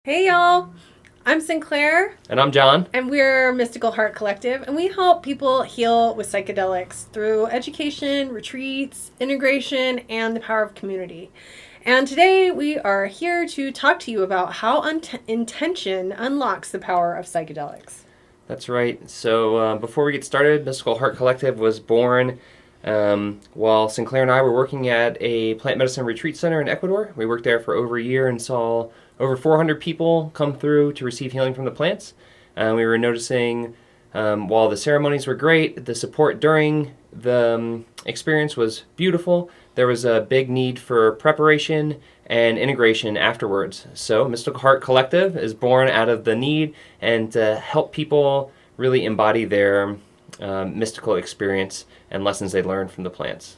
Hey y'all, I'm Sinclair. And I'm John. And we're Mystical Heart Collective, and we help people heal with psychedelics through education, retreats, integration, and the power of community. And today we are here to talk to you about how intention unlocks the power of psychedelics. That's right. So before we get started, Mystical Heart Collective was born while Sinclair and I were working at a plant medicine retreat center in Ecuador. We worked there for over a year and saw over 400 people come through to receive healing from the plants. We were noticing while the ceremonies were great, the support during the experience was beautiful. There was a big need for preparation and integration afterwards. So Mystical Heart Collective is born out of the need and to help people really embody their mystical experience and lessons they learned from the plants.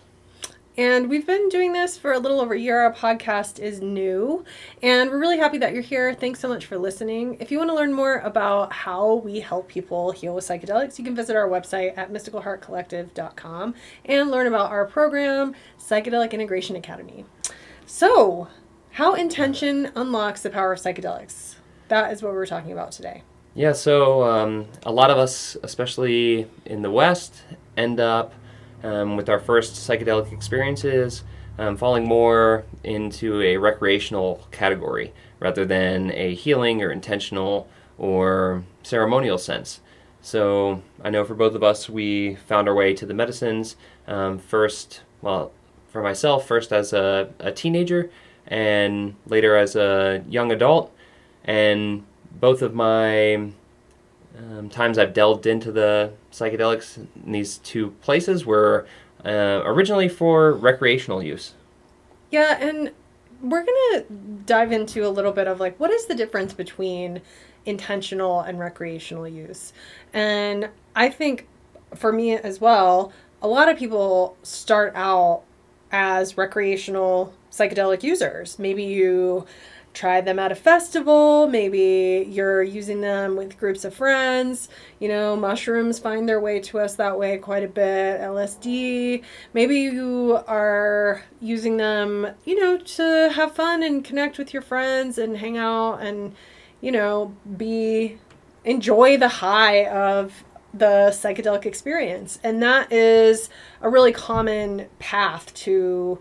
And we've been doing this for a little over a year. Our podcast is new, and we're really happy that you're here. Thanks so much for listening. If you want to learn more about how we help people heal with psychedelics, you can visit our website at mysticalheartcollective.com and learn about our program, Psychedelic Integration Academy. So, how intention unlocks the power of psychedelics. That is what we're talking about today. Yeah, so a lot of us, especially in the West, end up with our first psychedelic experiences, falling more into a recreational category rather than a healing or intentional or ceremonial sense. So I know for both of us, we found our way to the medicines first, well, for myself, first as a teenager and later as a young adult. And both of my times I've delved into the psychedelics in these two places were originally for recreational use. Yeah, and we're going to dive into a little bit of like, what is the difference between intentional and recreational use? And I think for me as well, a lot of people start out as recreational psychedelic users. Maybe you try them at a festival, maybe you're using them with groups of friends, mushrooms find their way to us that way quite a bit, LSD, maybe you are using them, to have fun and connect with your friends and hang out and, enjoy the high of the psychedelic experience. And that is a really common path to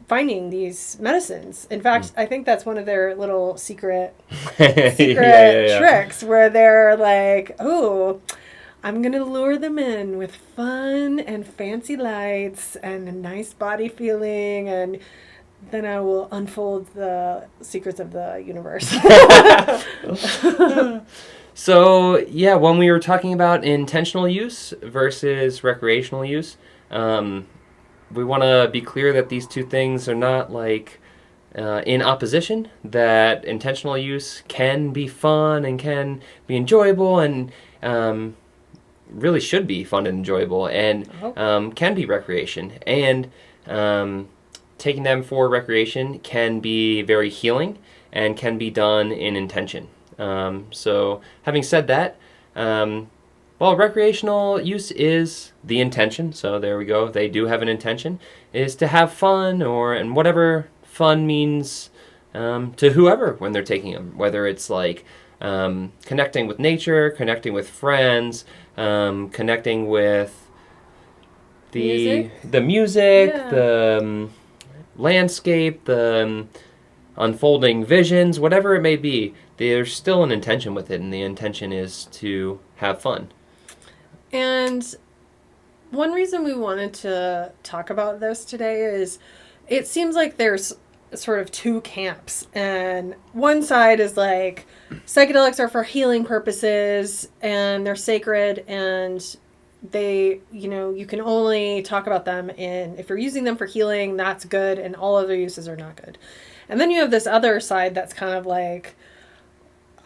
finding these medicines. In fact, I think that's one of their little secret tricks where they're like, oh, I'm going to lure them in with fun and fancy lights and a nice body feeling, and then I will unfold the secrets of the universe. So, yeah, when we were talking about intentional use versus recreational use, we want to be clear that these two things are not in opposition, that intentional use can be fun and can be enjoyable and really should be fun and enjoyable and can be recreation. And taking them for recreation can be very healing and can be done in intention. So having said that, well, recreational use is the intention, so there we go. They do have an intention, is to have fun, and whatever fun means to whoever when they're taking them, whether it's like connecting with nature, connecting with friends, connecting with the music, Yeah. the landscape, the unfolding visions, whatever it may be. There's still an intention with it, and the intention is to have fun. And one reason we wanted to talk about this today is it seems like there's sort of two camps. And one side is like psychedelics are for healing purposes and they're sacred and they, you can only talk about them if you're using them for healing, that's good, and all other uses are not good. And then you have this other side that's kind of like,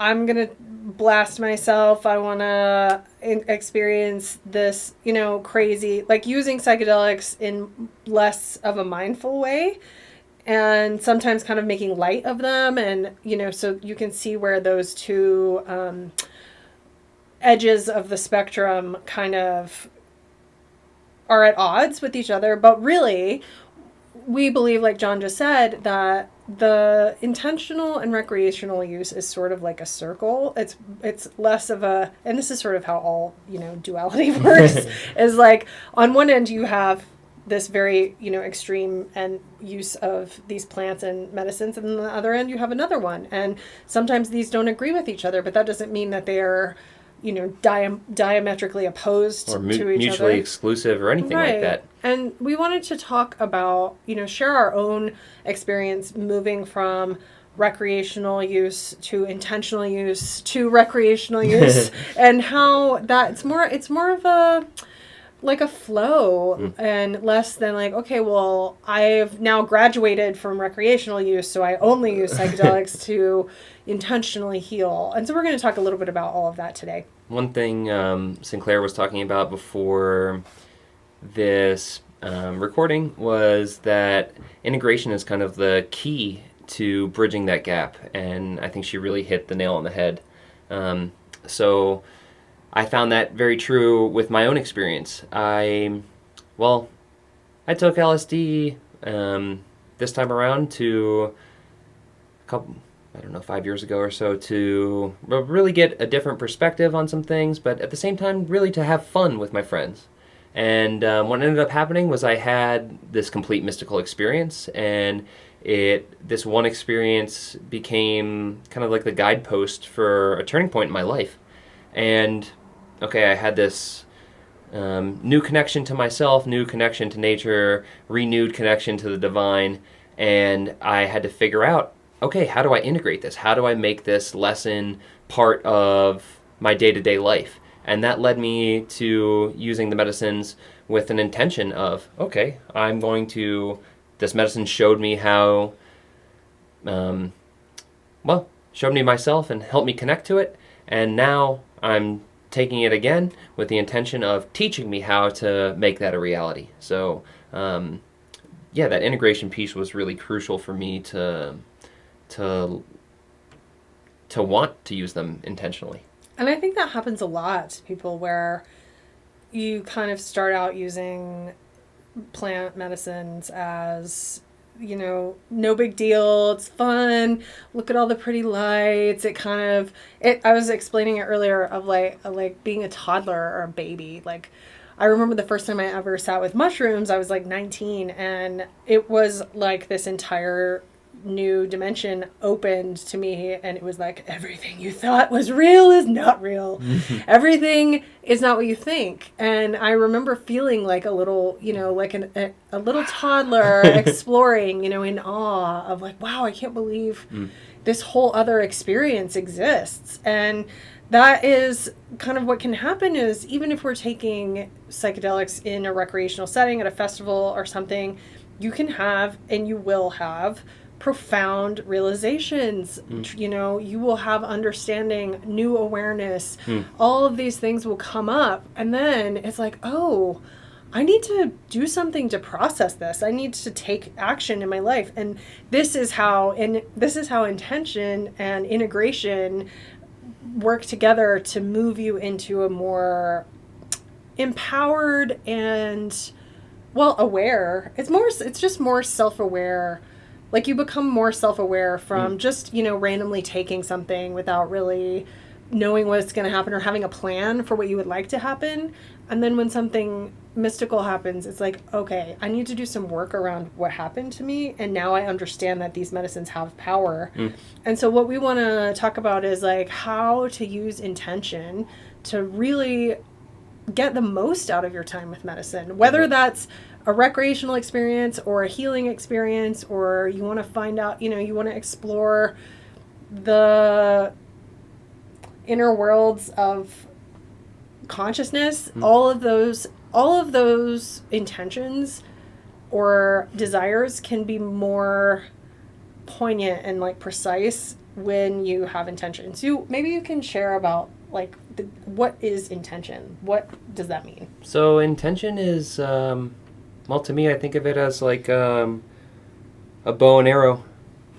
I'm going to blast myself. I want to experience this, crazy, like using psychedelics in less of a mindful way and sometimes kind of making light of them. And, so you can see where those two edges of the spectrum kind of are at odds with each other. But really, we believe, like John just said, that the intentional and recreational use is sort of like a circle. It's less of a, and this is sort of how all, duality works, is like on one end you have this very, extreme and use of these plants and medicines, and on the other end you have another one. And sometimes these don't agree with each other, but that doesn't mean that they are, diametrically opposed or to each other. mutually exclusive or anything like that. And we wanted to talk about, share our own experience moving from recreational use to intentional use to recreational use and how that it's more of a like a flow and less than like, okay, well, I've now graduated from recreational use, so I only use psychedelics to intentionally heal. And so we're going to talk a little bit about all of that today. One thing Sinclair was talking about before this recording was that integration is kind of the key to bridging that gap, and I think she really hit the nail on the head. So I found that very true with my own experience. I took LSD this time around to 5 years ago or so, to really get a different perspective on some things, but at the same time, really to have fun with my friends. And what ended up happening was I had this complete mystical experience, and this one experience became kind of like the guidepost for a turning point in my life. And okay, I had this new connection to myself, new connection to nature, renewed connection to the divine, and I had to figure out, okay, how do I integrate this? How do I make this lesson part of my day-to-day life? And that led me to using the medicines with an intention of, okay, this medicine showed me how, showed me myself and helped me connect to it, and now I'm taking it again with the intention of teaching me how to make that a reality. So, that integration piece was really crucial for me to want to use them intentionally. And I think that happens a lot to people where you kind of start out using plant medicines as, no big deal. It's fun. Look at all the pretty lights. I was explaining it earlier of like being a toddler or a baby. Like, I remember the first time I ever sat with mushrooms, I was like 19, and it was like this entire new dimension opened to me, and it was like, everything you thought was real is not real. Everything is not what you think. And I remember feeling like a little, like a little toddler exploring, in awe of like, wow, I can't believe this whole other experience exists. And that is kind of what can happen is, even if we're taking psychedelics in a recreational setting at a festival or something, you can have, and you will have, profound realizations. You will have understanding, new awareness. All of these things will come up, and then it's like, oh, I need to do something to process this. I need to take action in my life. And this is how intention and integration work together to move you into a more empowered and aware. It's just more self-aware. Like, you become more self-aware from just, randomly taking something without really knowing what's going to happen or having a plan for what you would like to happen. And then when something mystical happens, it's like, okay, I need to do some work around what happened to me. And now I understand that these medicines have power. And so what we want to talk about is like how to use intention to really get the most out of your time with medicine, whether that's a recreational experience or a healing experience, or you want to find out, you want to explore the inner worlds of consciousness. All of those intentions or desires can be more poignant and like precise when you have intention. So maybe you can share about like what is intention? What does that mean? So intention is, to me, I think of it as like a bow and arrow.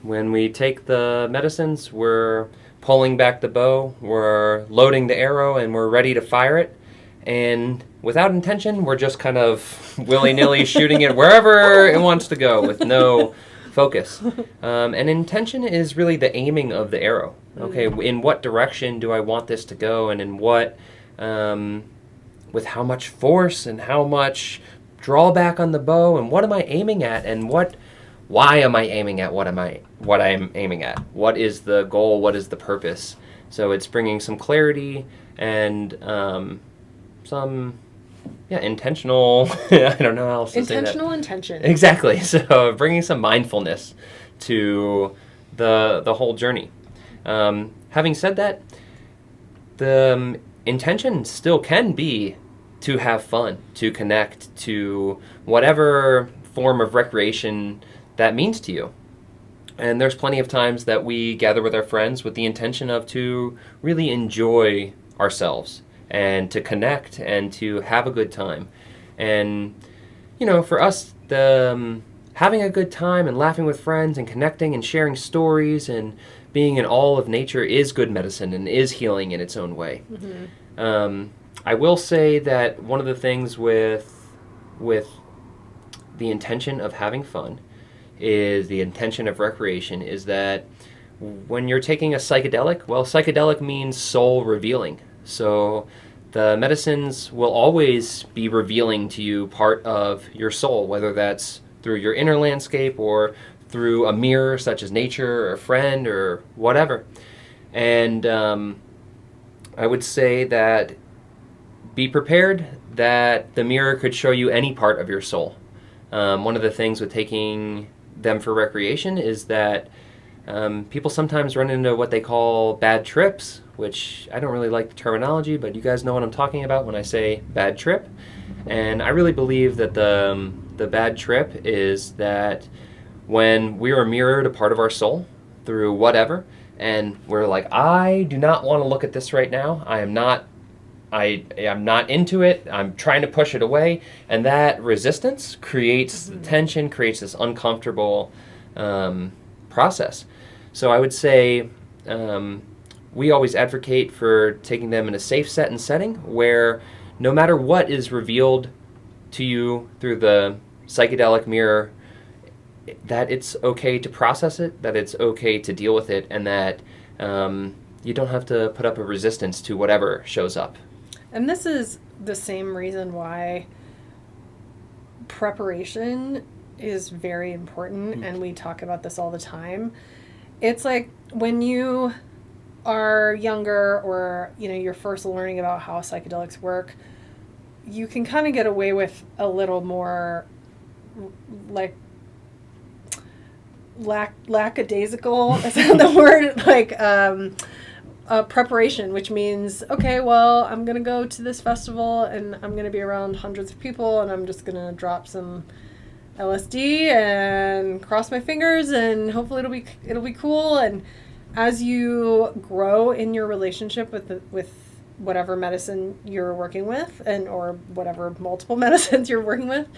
When we take the medicines, we're pulling back the bow, we're loading the arrow, and we're ready to fire it. And without intention, we're just kind of willy-nilly shooting it wherever it wants to go with no Focus. And intention is really the aiming of the arrow. Okay, in what direction do I want this to go, and in what, with how much force and how much drawback on the bow, and what am I aiming at, and why am I aiming at what I'm aiming at? What is the goal? What is the purpose? So it's bringing some clarity and some intentional. I don't know how else to say that. Intentional intention. Exactly. So bringing some mindfulness to the whole journey. Having said that, the intention still can be to have fun, to connect, to whatever form of recreation that means to you. And there's plenty of times that we gather with our friends with the intention of to really enjoy ourselves and to connect and to have a good time. And, for us, having a good time and laughing with friends and connecting and sharing stories and being in awe of nature is good medicine and is healing in its own way. Mm-hmm. I will say that one of the things with the intention of having fun is the intention of recreation is that when you're taking a psychedelic, psychedelic means soul revealing. So the medicines will always be revealing to you part of your soul, whether that's through your inner landscape or through a mirror such as nature or a friend or whatever. And I would say that be prepared that the mirror could show you any part of your soul. One of the things with taking them for recreation is that people sometimes run into what they call bad trips, which I don't really like the terminology, but you guys know what I'm talking about when I say bad trip. And I really believe that the bad trip is that when we are mirrored a part of our soul through whatever, and we're like, I do not want to look at this right now. I'm not into it. I'm trying to push it away. And that resistance creates tension, creates this uncomfortable process. So I would say we always advocate for taking them in a safe set and setting where no matter what is revealed to you through the psychedelic mirror, that it's okay to process it, that it's okay to deal with it, and that you don't have to put up a resistance to whatever shows up. And this is the same reason why preparation is very important, and we talk about this all the time. It's like when you are younger or, you're first learning about how psychedelics work, you can kind of get away with a little more like lackadaisical, is that the word? Preparation, which means, okay, well, I'm going to go to this festival and I'm going to be around hundreds of people and I'm just going to drop some LSD and cross my fingers and hopefully it'll be cool. And as you grow in your relationship with whatever medicine you're working with or whatever multiple medicines you're working with,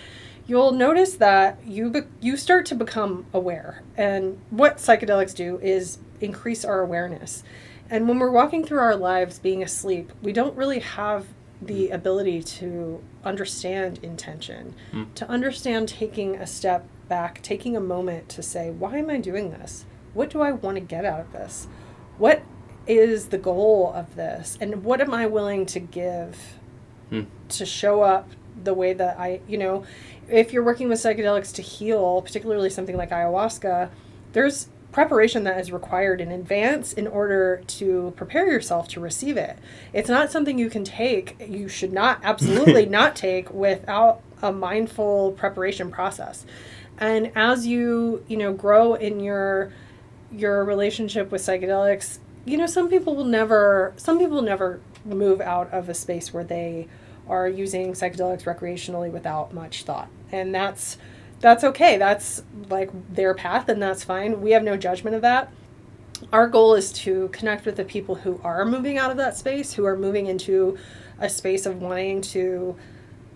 you'll notice that you start to become aware. And what psychedelics do is increase our awareness. And when we're walking through our lives being asleep, we don't really have the ability to understand intention, to understand taking a step back, taking a moment to say, why am I doing this? What do I want to get out of this? What is the goal of this? And what am I willing to give to show up the way that if you're working with psychedelics to heal, particularly something like ayahuasca, there's preparation that is required in advance in order to prepare yourself to receive it. It's not something you can take. You should absolutely not take without a mindful preparation process. And as you grow in your relationship with psychedelics, some people never move out of a space where they are using psychedelics recreationally without much thought. And that's okay. That's like their path, and that's fine. We have no judgment of that. Our goal is to connect with the people who are moving out of that space, who are moving into a space of wanting to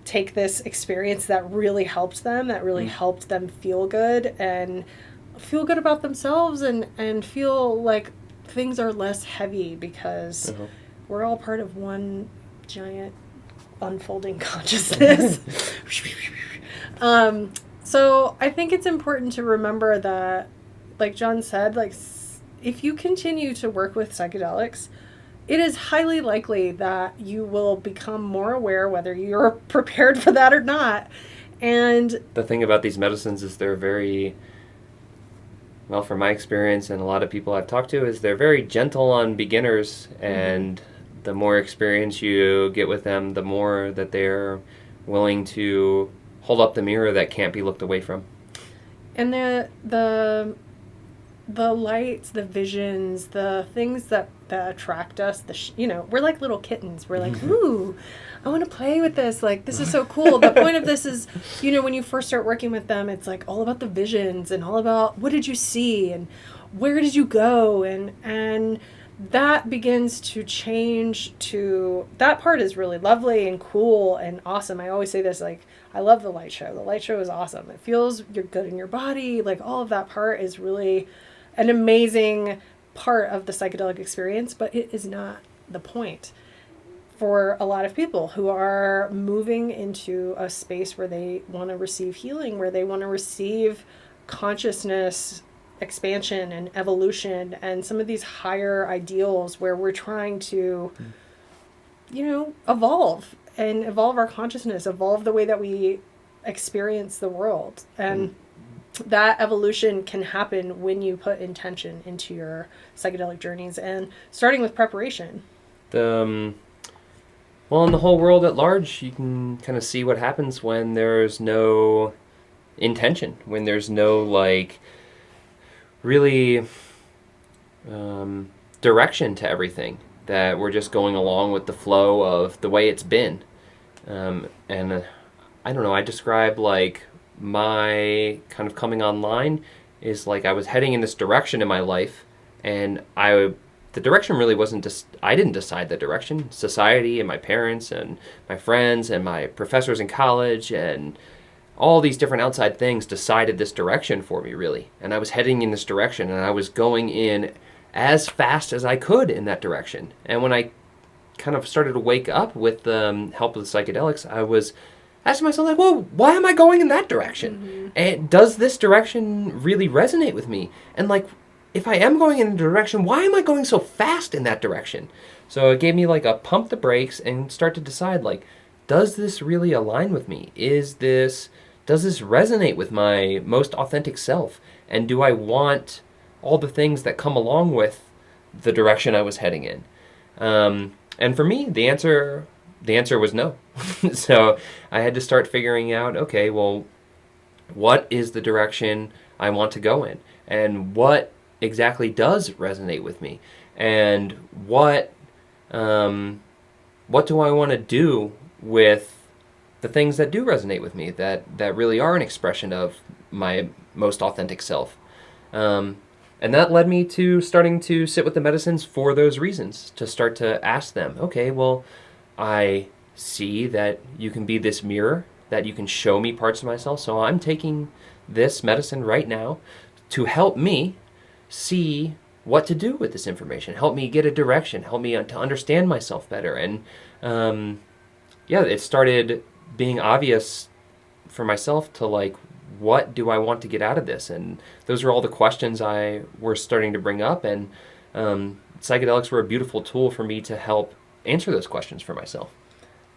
take this experience that really helped them, helped them feel good and feel good about themselves and feel like things are less heavy because we're all part of one giant unfolding consciousness. So I think it's important to remember that, like John said, like if you continue to work with psychedelics, it is highly likely that you will become more aware, whether you're prepared for that or not. And The thing about these medicines is they're very, well, from my experience and a lot of people I've talked to, is they're very gentle on beginners, and the more experience you get with them, the more that they're willing to hold up the mirror that can't be looked away from. and the lights, the visions, the things that attract us, we're like little kittens. We're like, ooh, I want to play with this. Like, this is so cool. The point of this is, when you first start working with them, it's like all about the visions and all about what did you see and where did you go, and that begins to change to, that part is really lovely and cool and awesome. I always say this, like, I love the light show. The light show is awesome. It feels you're good in your body. Like, all of that part is really an amazing part of the psychedelic experience, but it is not the point for a lot of people who are moving into a space where they want to receive healing, where they want to receive consciousness expansion and evolution and some of these higher ideals where we're trying to, evolve and evolve our consciousness, evolve the way that we experience the world. And that evolution can happen when you put intention into your psychedelic journeys, and starting with preparation. Well, in the whole world at large, you can kind of see what happens when there's no intention, when there's no, like, really direction to everything, that we're just going along with the flow of the way it's been. And I don't know, I describe, like, my kind of coming online is like I was heading in this direction in my life, and the direction really wasn't I didn't decide the direction. Society and my parents and my friends and my professors in college and all these different outside things decided this direction for me, really. And I was heading in this direction, and I was going in as fast as I could in that direction. And when I kind of started to wake up with the help of the psychedelics, I was asking myself, like, well, why am I going in that direction? And does this direction really resonate with me? And, like, if I am going in a direction, why am I going so fast in that direction? So it gave me, like, a pump the brakes and start to decide, like, does this really align with me? Does this resonate with my most authentic self? And do I want all the things that come along with the direction I was heading in? And for me, the answer was no. So I had to start figuring out, okay, well, what is the direction I want to go in? And what exactly does resonate with me? And what do I want to do with the things that do resonate with me, that really are an expression of my most authentic self? And that led me to starting to sit with the medicines for those reasons, to start to ask them, okay, well, I see that you can be this mirror, that you can show me parts of myself, so I'm taking this medicine right now to help me see what to do with this information, help me get a direction, help me to understand myself better. And it started being obvious for myself to, like, what do I want to get out of this? And those were all the questions I were starting to bring up, and psychedelics were a beautiful tool for me to help answer those questions for myself.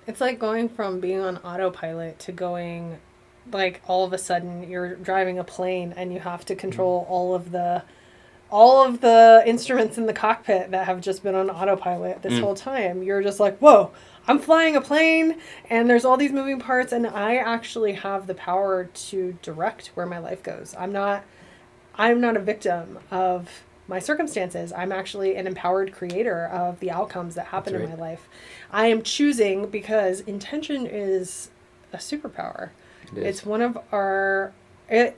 It's like going from being on autopilot to going, like, all of a sudden you're driving a plane and you have to control all of the instruments in the cockpit that have just been on autopilot this whole time. You're just like, whoa, I'm flying a plane and there's all these moving parts, and I actually have the power to direct where my life goes. I'm not a victim of my circumstances. I'm actually an empowered creator of the outcomes that happen in my life. I am choosing, because intention is a superpower. It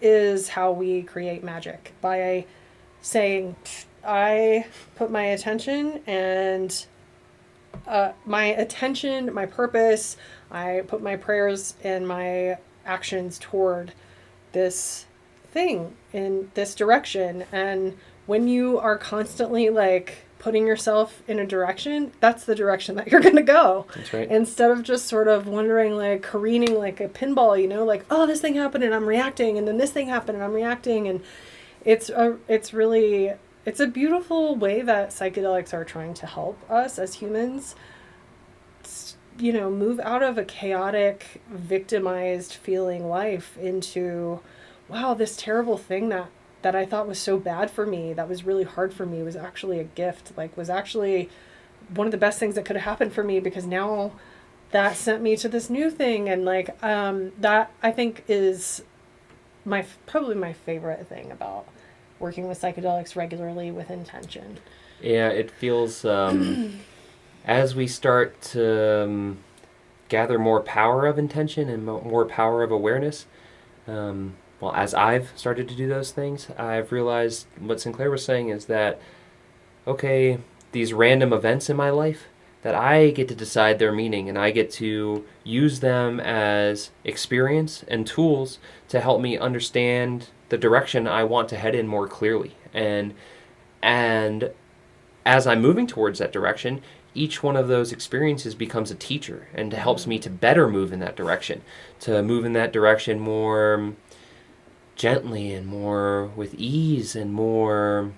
is how we create magic, by saying, I put my attention and my purpose, I put my prayers and my actions toward this thing in this direction. And when you are constantly, like, putting yourself in a direction, that's the direction that you're going to go. That's right. Instead of just sort of wondering, like careening like a pinball, like, oh, this thing happened and I'm reacting, and then this thing happened and I'm reacting. And it's a beautiful way that psychedelics are trying to help us as humans, move out of a chaotic, victimized feeling life into, wow, this terrible thing that I thought was so bad for me, that was really hard for me, was actually a gift, was actually one of the best things that could have happened for me, because now that sent me to this new thing. And that I think is probably my favorite thing about working with psychedelics regularly with intention. Yeah, it feels, as we start to gather more power of intention and more power of awareness, well, as I've started to do those things, I've realized what Sinclair was saying is that, okay, these random events in my life, that I get to decide their meaning, and I get to use them as experience and tools to help me understand the direction I want to head in more clearly. And as I'm moving towards that direction, each one of those experiences becomes a teacher and helps me to better move in that direction, more gently and more with ease and more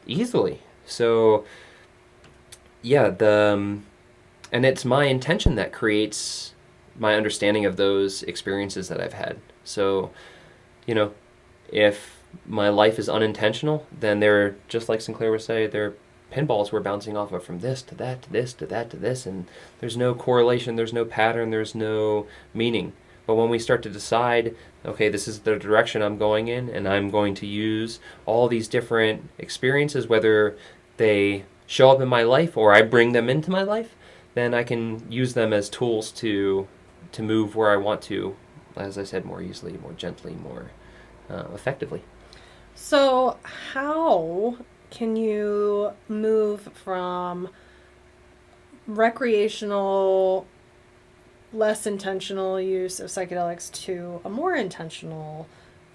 easily. So yeah, and it's my intention that creates my understanding of those experiences that I've had. So, if my life is unintentional, then they're, just like Sinclair would say, they're pinballs we're bouncing off of, from this to that to this to that to this, and there's no correlation, there's no pattern, there's no meaning. But when we start to decide, okay, this is the direction I'm going in, and I'm going to use all these different experiences, whether they show up in my life or I bring them into my life, then I can use them as tools to move where I want to, as I said, more easily, more gently, more effectively. So how can you move from recreational, less intentional use of psychedelics to a more intentional,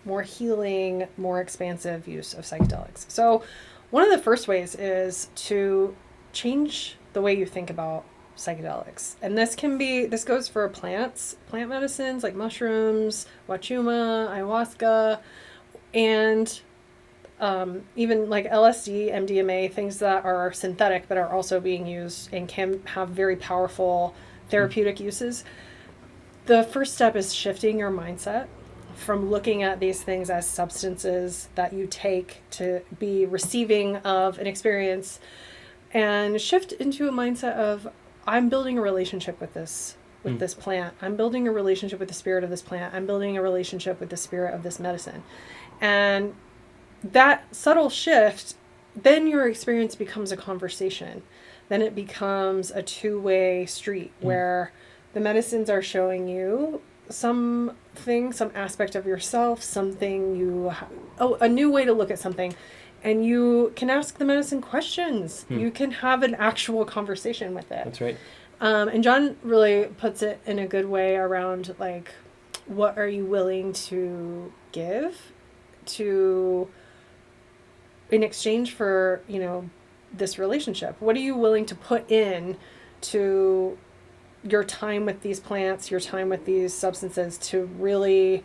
more healing, more expansive use of psychedelics? So one of the first ways is to change the way you think about psychedelics. And this goes for plant medicines like mushrooms, wachuma, ayahuasca, and even like LSD, MDMA, things that are synthetic but are also being used and can have very powerful therapeutic uses. The first step is shifting your mindset from looking at these things as substances that you take to be receiving of an experience, and shift into a mindset of, I'm building a relationship with this plant. I'm building a relationship with the spirit of this plant. I'm building a relationship with the spirit of this medicine. And that subtle shift, then your experience becomes a conversation. Then it becomes a two-way street where the medicines are showing you something, some aspect of yourself, a new way to look at something. And you can ask the medicine questions. You can have an actual conversation with it. That's right. And John really puts it in a good way around, like, what are you willing to give in exchange for, this relationship? What are you willing to put in to your time with these plants, your time with these substances, to really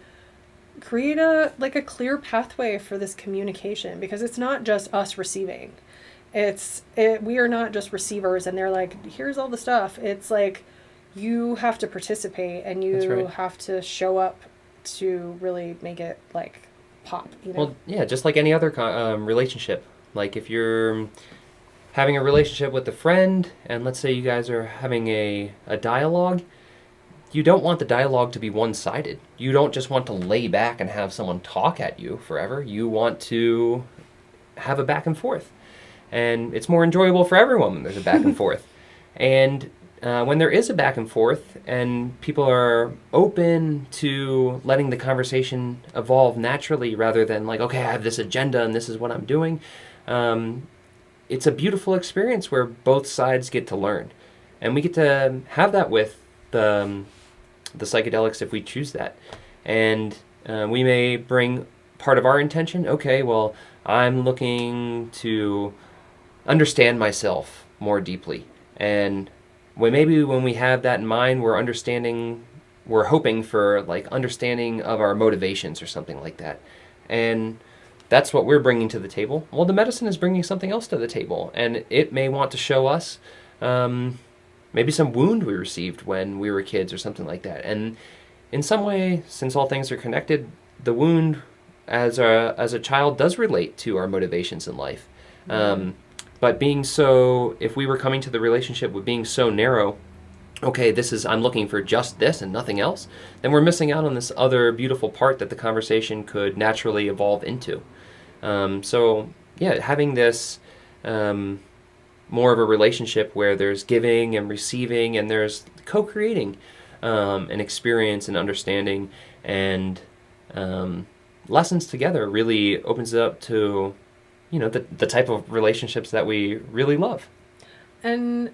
create a clear pathway for this communication? Because it's not just us receiving. We are not just receivers and they're like, here's all the stuff. It's like, you have to participate and you have to show up to really make it pop. Well, yeah, just like any other relationship. Like if you're having a relationship with a friend, and let's say you guys are having a dialogue, you don't want the dialogue to be one-sided. You don't just want to lay back and have someone talk at you forever. You want to have a back and forth. And it's more enjoyable for everyone when there's a back and forth. And when there is a back and forth and people are open to letting the conversation evolve naturally rather than okay, I have this agenda and this is what I'm doing, it's a beautiful experience where both sides get to learn. And we get to have that with the psychedelics if we choose that. And we may bring part of our intention? Okay, well, I'm looking to understand myself more deeply. And when we have that in mind, we're hoping for like understanding of our motivations or something like that. And that's what we're bringing to the table. Well, the medicine is bringing something else to the table, and it may want to show us maybe some wound we received when we were kids or something like that. And in some way, since all things are connected, the wound as a child does relate to our motivations in life. But if we were coming to the relationship with being so narrow, okay, I'm looking for just this and nothing else, then we're missing out on this other beautiful part that the conversation could naturally evolve into. Having this more of a relationship where there's giving and receiving and there's co-creating an experience and understanding and lessons together really opens it up to, the type of relationships that we really love. And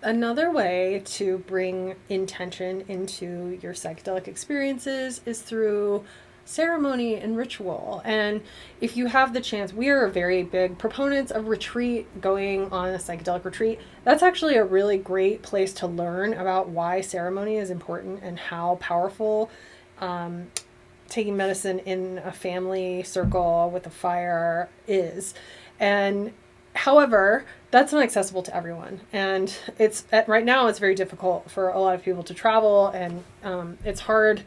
another way to bring intention into your psychedelic experiences is through ceremony and ritual. And if you have the chance, we are very big proponents of going on a psychedelic retreat. That's actually a really great place to learn about why ceremony is important and how powerful taking medicine in a family circle with a fire is. And however, that's not accessible to everyone. And right now it's very difficult for a lot of people to travel, and it's hard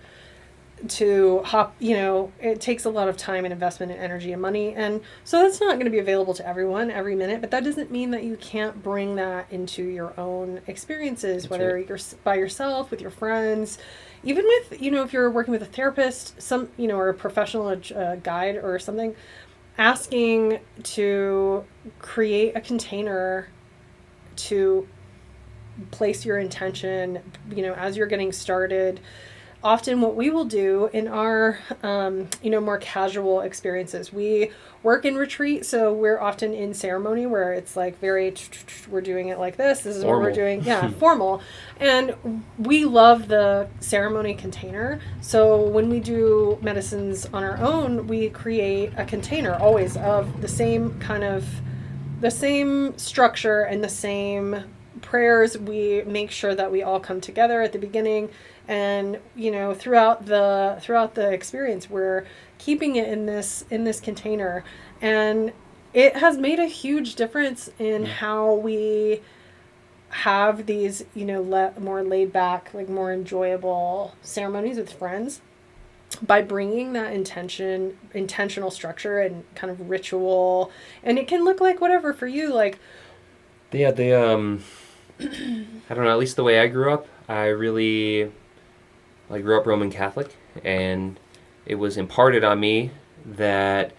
to hop, it takes a lot of time and investment and energy and money. And so that's not going to be available to everyone every minute, but that doesn't mean that you can't bring that into your own experiences, that's whether right. You're by yourself, with your friends, even with, if you're working with a therapist, or a professional guide or something, asking to create a container to place your intention, as you're getting started. Often what we will do in our, more casual experiences, we work in retreat. So we're often in ceremony where it's like we're doing it like this. This is formal. What we're doing. Yeah, formal. And we love the ceremony container. So when we do medicines on our own, we create a container always of the same structure and the same prayers. We make sure that we all come together at the beginning. And throughout the experience, we're keeping it in this container, and it has made a huge difference in how we have these more laid back, like more enjoyable ceremonies with friends, by bringing that intentional structure and kind of ritual. And it can look like whatever for you, like I don't know, at least the way I grew up, I grew up Roman Catholic, and it was imparted on me that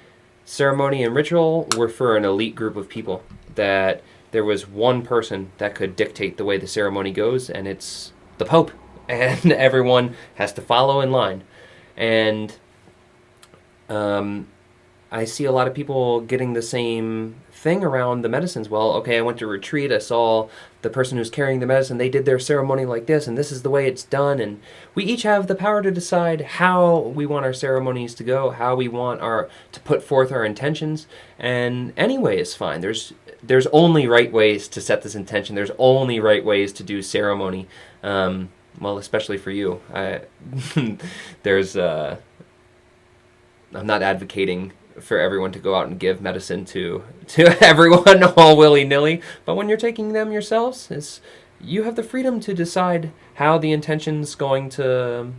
ceremony and ritual were for an elite group of people, that there was one person that could dictate the way the ceremony goes, and it's the Pope, and everyone has to follow in line. And I see a lot of people getting the same thing around the medicines. Well, okay, I went to retreat, I saw the person who's carrying the medicine, they did their ceremony like this, and this is the way it's done, and we each have the power to decide how we want our ceremonies to go, how we want to put forth our intentions, and any way is fine. There's only right ways to set this intention, there's only right ways to do ceremony, well, especially for you. I'm not advocating for everyone to go out and give medicine to everyone all willy-nilly, but when you're taking them yourselves, you have the freedom to decide how the intention's going to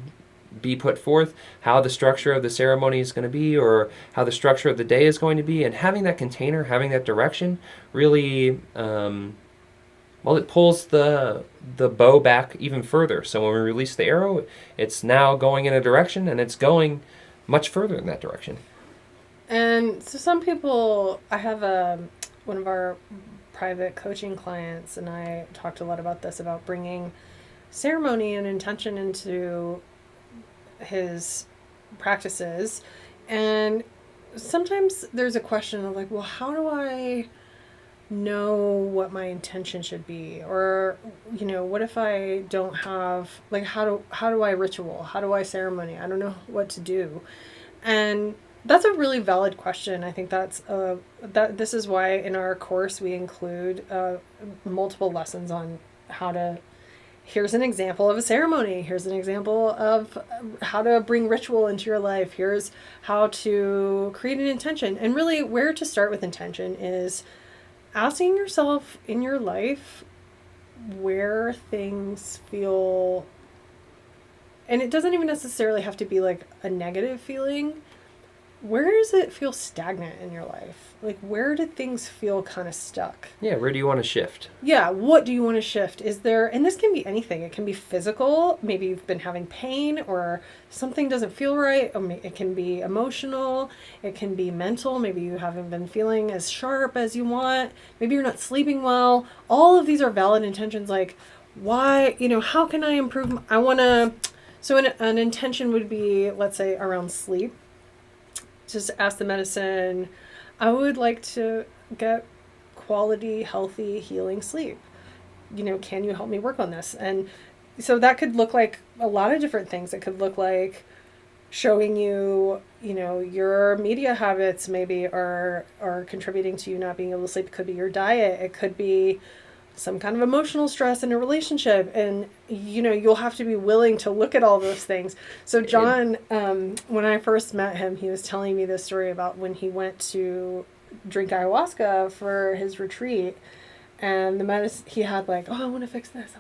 be put forth, how the structure of the ceremony is going to be, or how the structure of the day is going to be, and having that container, having that direction, really, it pulls the bow back even further. So when we release the arrow, it's now going in a direction, and it's going much further in that direction. And so some people, I have one of our private coaching clients, and I talked a lot about this, about bringing ceremony and intention into his practices. And sometimes there's a question of like, well, how do I know what my intention should be? Or, what if I don't have, like, how do I ritual? How do I ceremony? I don't know what to do. And That's a really valid question. I think that this is why in our course we include multiple lessons on how to. Here's an example of a ceremony. Here's an example of how to bring ritual into your life. Here's how to create an intention. And really, where to start with intention is asking yourself in your life where things feel, and it doesn't even necessarily have to be like a negative feeling. Where does it feel stagnant in your life? Like, where did things feel kind of stuck? Yeah, where do you want to shift? Yeah, what do you want to shift? Is there, and this can be anything. It can be physical. Maybe you've been having pain or something doesn't feel right. It can be emotional. It can be mental. Maybe you haven't been feeling as sharp as you want. Maybe you're not sleeping well. All of these are valid intentions. Like, why, how can I improve? I want to, so an intention would be, let's say, around sleep. Just ask the medicine, I would like to get quality, healthy, healing sleep. Can you help me work on this? And so that could look like a lot of different things. It could look like showing you, your media habits maybe are contributing to you not being able to sleep. It could be your diet. It could be some kind of emotional stress in a relationship, and you'll have to be willing to look at all those things. So John, when I first met him, he was telling me this story about when he went to drink ayahuasca for his retreat, and the medicine he had, like, I want to fix this,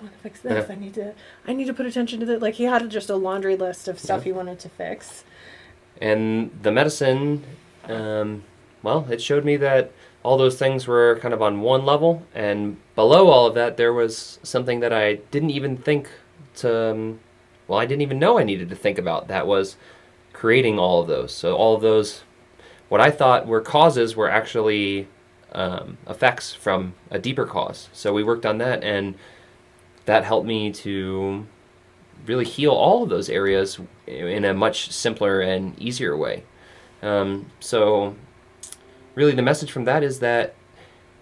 Yeah. I need to put attention to that. Like, he had just a laundry list of stuff he wanted to fix. And the medicine, it showed me that all those things were kind of on one level, and below all of that, there was something that I didn't even think to, I didn't even know I needed to think about. That was creating all of those. So all of those, what I thought were causes were actually effects from a deeper cause. So we worked on that, and that helped me to really heal all of those areas in a much simpler and easier way. So really the message from that is that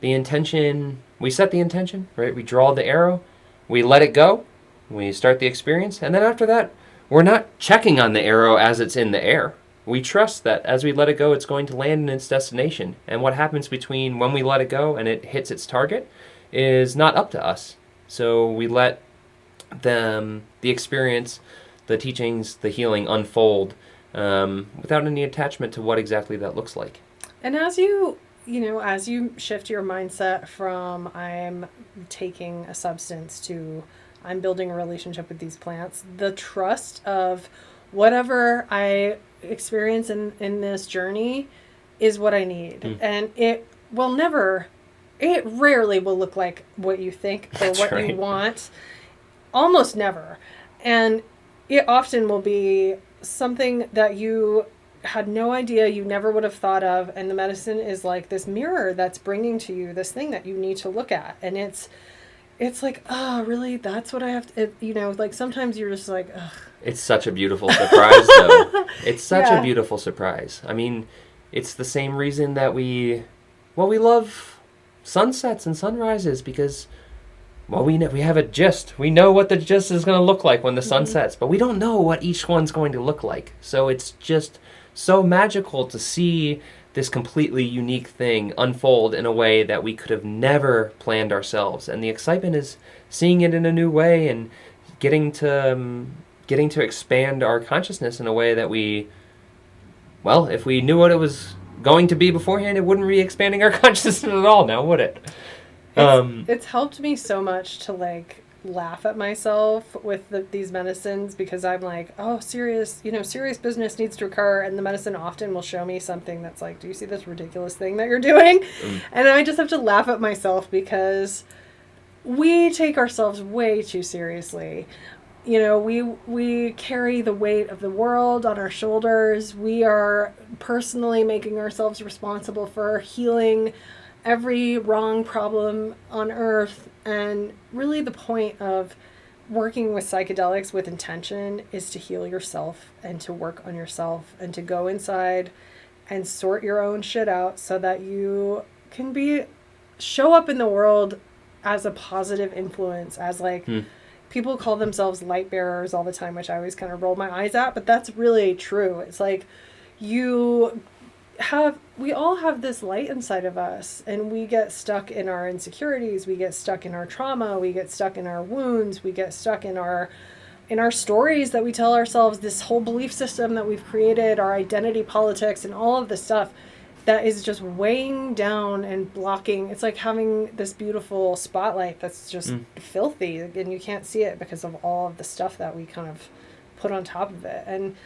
the intention, we set the intention, right? We draw the arrow, we let it go, we start the experience, and then after that, we're not checking on the arrow as it's in the air. We trust that as we let it go, it's going to land in its destination. And what happens between when we let it go and it hits its target is not up to us. So we let the experience, the teachings, the healing unfold without any attachment to what exactly that looks like. And as you shift your mindset from I'm taking a substance to I'm building a relationship with these plants, the trust of whatever I experience in this journey is what I need. And it rarely will look like what you think or That's what right. you want. Almost never. And it often will be something that you had no idea, you never would have thought of, and the medicine is like this mirror that's bringing to you this thing that you need to look at. And it's like, oh, really? That's what I have to, like sometimes you're just like, ugh. It's such a beautiful surprise, though. It's such a beautiful surprise. I mean, it's the same reason that we love sunsets and sunrises, because, we have a gist. We know what the gist is going to look like when the sun sets, but we don't know what each one's going to look like. So it's just so magical to see this completely unique thing unfold in a way that we could have never planned ourselves. And the excitement is seeing it in a new way and getting to expand our consciousness in a way that if we knew what it was going to be beforehand, it wouldn't be expanding our consciousness at all now, would it? It's helped me so much to like laugh at myself with these medicines, because I'm like, oh, serious business needs to occur, and the medicine often will show me something that's like, do you see this ridiculous thing that you're doing? And I just have to laugh at myself, because we take ourselves way too seriously. We carry the weight of the world on our shoulders. We are personally making ourselves responsible for healing every wrong problem on earth. And really the point of working with psychedelics with intention is to heal yourself and to work on yourself and to go inside and sort your own shit out so that you can show up in the world as a positive influence, as like people call themselves light bearers all the time, which I always kind of roll my eyes at, but that's really true. It's like we all have this light inside of us, and we get stuck in our insecurities, we get stuck in our trauma, we get stuck in our wounds, we get stuck in our stories that we tell ourselves, this whole belief system that we've created, our identity politics, and all of this stuff that is just weighing down and blocking. It's like having this beautiful spotlight that's just filthy, and you can't see it because of all of the stuff that we kind of put on top of it. And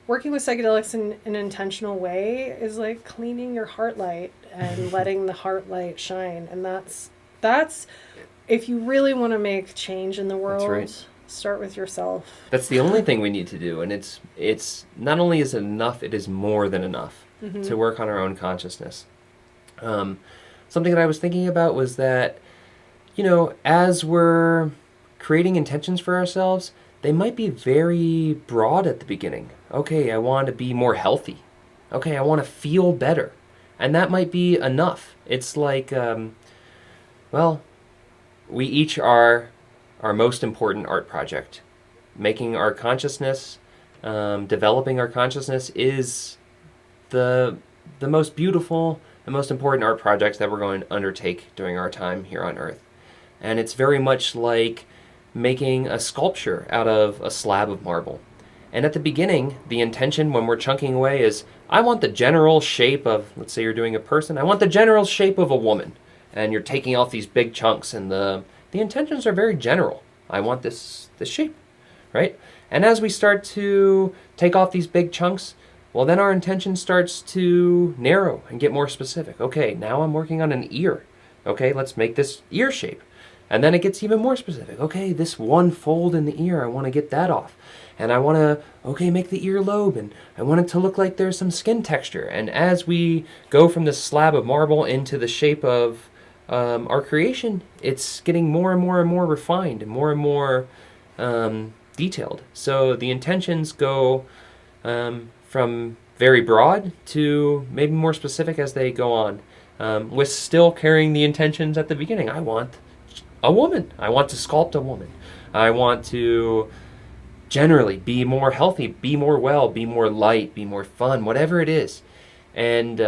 working with psychedelics in an intentional way is like cleaning your heart light and letting the heart light shine. And that's if you really want to make change in the world, right. Start with yourself. That's the only thing we need to do. And it's not only is it enough, it is more than enough to work on our own consciousness. Something that I was thinking about was that, as we're creating intentions for ourselves, they might be very broad at the beginning. Okay, I want to be more healthy. Okay, I want to feel better. And that might be enough. It's like, we each are our most important art project. Making our consciousness, developing our consciousness is the most beautiful and most important art projects that we're going to undertake during our time here on Earth. And it's very much like making a sculpture out of a slab of marble. And at the beginning, the intention when we're chunking away is, I want the general shape of, let's say you're doing a person, I want the general shape of a woman. And you're taking off these big chunks, and the intentions are very general. I want this shape, right? And as we start to take off these big chunks, well, then our intention starts to narrow and get more specific. Okay, now I'm working on an ear. Okay, let's make this ear shape. And then it gets even more specific. Okay, this one fold in the ear, I want to get that off. And I want to, make the earlobe, and I want it to look like there's some skin texture. And as we go from this slab of marble into the shape of our creation, it's getting more and more and more refined and more detailed. So the intentions go from very broad to maybe more specific as they go on, with still carrying the intentions at the beginning. I want a woman. I want to sculpt a woman. I want to generally be more healthy, be more well, be more light, be more fun, whatever it is. And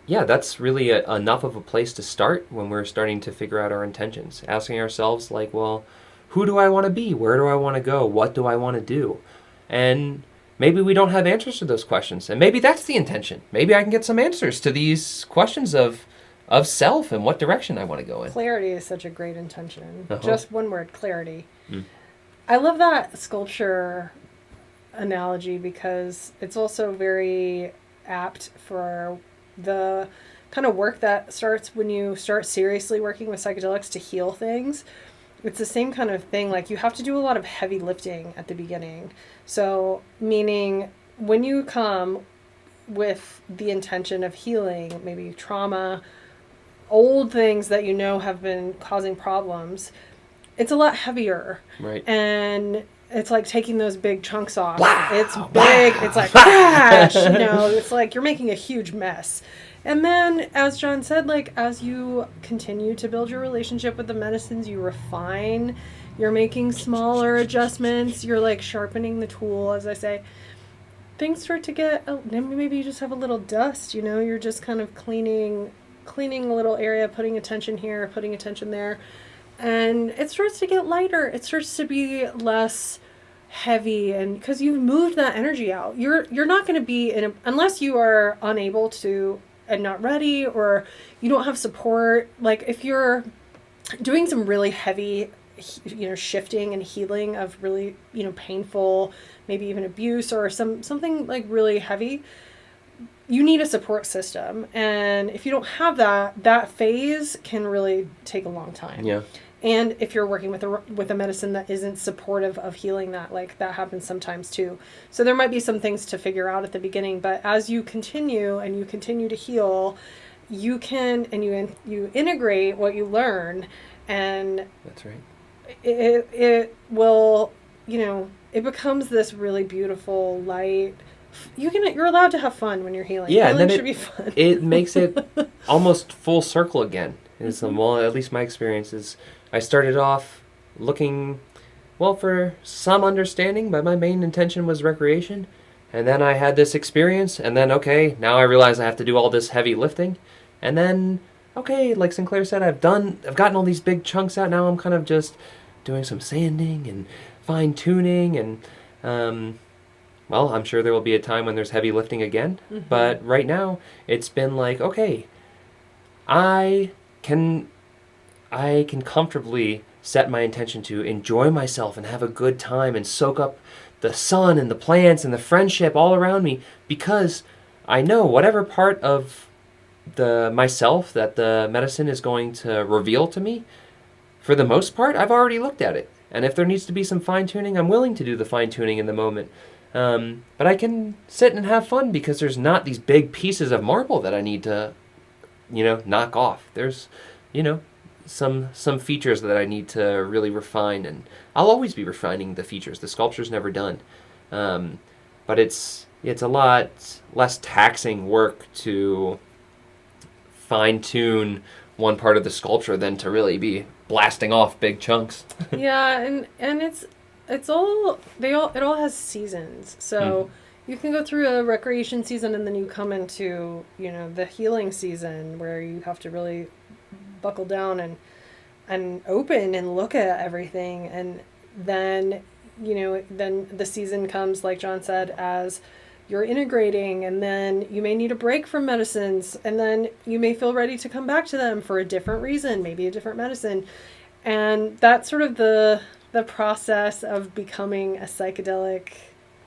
that's really enough of a place to start when we're starting to figure out our intentions. Asking ourselves, like, well, who do I want to be? Where do I want to go? What do I want to do? And maybe we don't have answers to those questions. And maybe that's the intention. Maybe I can get some answers to these questions of self and what direction I want to go in. Clarity is such a great intention. Just one word, clarity. I love that sculpture analogy because it's also very apt for the kind of work that starts when you start seriously working with psychedelics to heal things. It's the same kind of thing. Like, you have to do a lot of heavy lifting at the beginning. So, meaning when you come with the intention of healing, maybe trauma, old things that have been causing problems, it's a lot heavier. Right. And it's like taking those big chunks off. It's big. It's like crash. It's like you're making a huge mess. And then, as John said, like, as you continue to build your relationship with the medicines, you refine, you're making smaller adjustments, you're like sharpening the tool, as I say. Things start to get, maybe you just have a little dust, you're just kind of cleaning a little area, putting attention here, putting attention there. And it starts to get lighter. It starts to be less heavy, and because you've moved that energy out, you're not going to be unless you are unable to and not ready, or you don't have support. Like, if you're doing some really heavy, shifting and healing of really, painful, maybe even abuse or something like really heavy, you need a support system. And if you don't have that phase can really take a long time. Yeah. And if you're working with a medicine that isn't supportive of healing that, like, that happens sometimes too. So there might be some things to figure out at the beginning, but as you continue to heal, you can, and you integrate what you learn, and that's right. It will, it becomes this really beautiful light. You're allowed to have fun when you're healing. Yeah, healing and then should be fun. It makes it almost full circle again. Well, at least my experience is, I started off looking, for some understanding, but my main intention was recreation. And then I had this experience, and then, okay, now I realize I have to do all this heavy lifting. And then, okay, like Sinclair said, I've gotten all these big chunks out. Now I'm kind of just doing some sanding and fine-tuning. And, well, I'm sure there will be a time when there's heavy lifting again. Mm-hmm. But right now, it's been like, okay, I can comfortably set my intention to enjoy myself and have a good time and soak up the sun and the plants and the friendship all around me, because I know whatever part of myself that the medicine is going to reveal to me, for the most part, I've already looked at it. And if there needs to be some fine-tuning, I'm willing to do the fine-tuning in the moment. But I can sit and have fun because there's not these big pieces of marble that I need to, knock off. There's, some features that I need to really refine, and I'll always be refining the features. The sculpture's never done. But it's a lot less taxing work to fine-tune one part of the sculpture than to really be blasting off big chunks. Yeah, and it all has seasons. So you can go through a recreation season and then you come into, the healing season where you have to really buckle down and open and look at everything. And then, then the season comes, like John said, as you're integrating, and then you may need a break from medicines, and then you may feel ready to come back to them for a different reason, maybe a different medicine. And that's sort of the process of becoming a psychedelic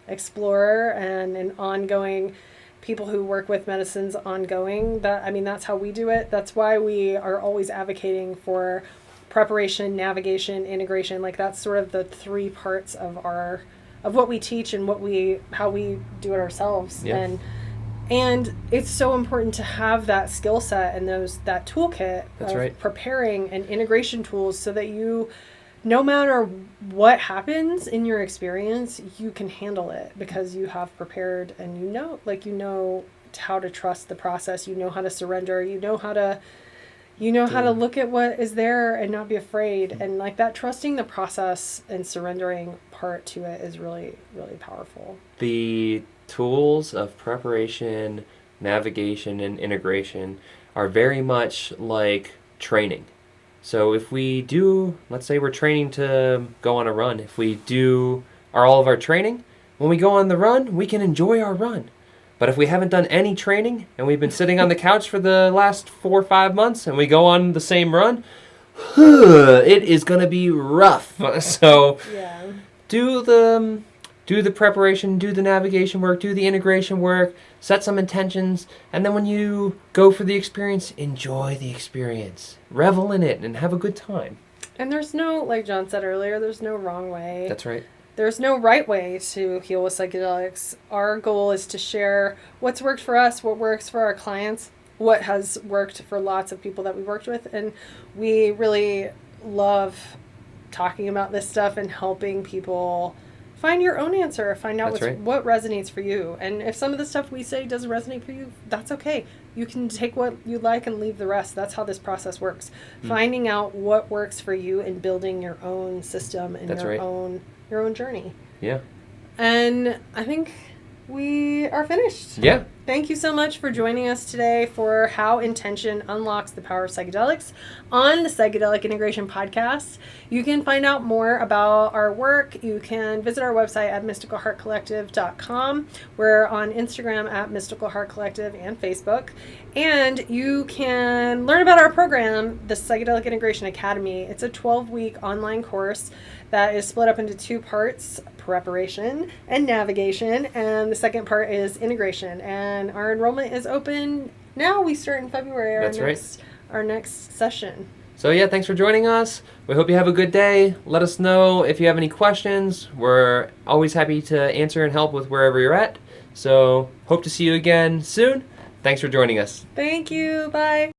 explorer and an ongoing people who work with medicines ongoing. That's how we do it. That's why we are always advocating for preparation, navigation, integration. Like, that's sort of the three parts of what we teach and how we do it ourselves. Yeah. And it's so important to have that skill set and that toolkit of preparing and integration tools, so that you, no matter what happens in your experience, you can handle it because you have prepared, and you know how to trust the process, you know how to surrender, you know how to look at what is there and not be afraid. And like that trusting the process and surrendering part to it is really, really powerful. The tools of preparation, navigation, and integration are very much like training. So if we do, let's say we're training to go on a run, if we do all of our training, when we go on the run, we can enjoy our run. But if we haven't done any training and we've been sitting on the couch for the last 4 or 5 months and we go on the same run, it is going to be rough. So do the preparation, do the navigation work, do the integration work, set some intentions, and then when you go for the experience, enjoy the experience. Revel in it and have a good time. And there's no, like John said earlier, there's no wrong way. That's right. There's no right way to heal with psychedelics. Our goal is to share what's worked for us, what works for our clients, what has worked for lots of people that we worked with. And we really love talking about this stuff and helping people find your own answer, find out what resonates for you. And if some of the stuff we say doesn't resonate for you, that's okay. You can take what you like and leave the rest. That's how this process works. Finding out what works for you and building your own system and your own journey. Yeah. And I think we are finished. Yeah. Thank you so much for joining us today for How Intention Unlocks the Power of Psychedelics on the Psychedelic Integration Podcast. You can find out more about our work. You can visit our website at mysticalheartcollective.com. We're on Instagram at Mystical Heart Collective and Facebook. And you can learn about our program, the Psychedelic Integration Academy. It's a 12-week online course that is split up into 2 parts, preparation and navigation, and the second part is integration. And our enrollment is open now. We start in February, our next session. So yeah, thanks for joining us. We hope you have a good day. Let us know if you have any questions. We're always happy to answer and help with wherever you're at. So hope to see you again soon. Thanks for joining us. Thank you. Bye.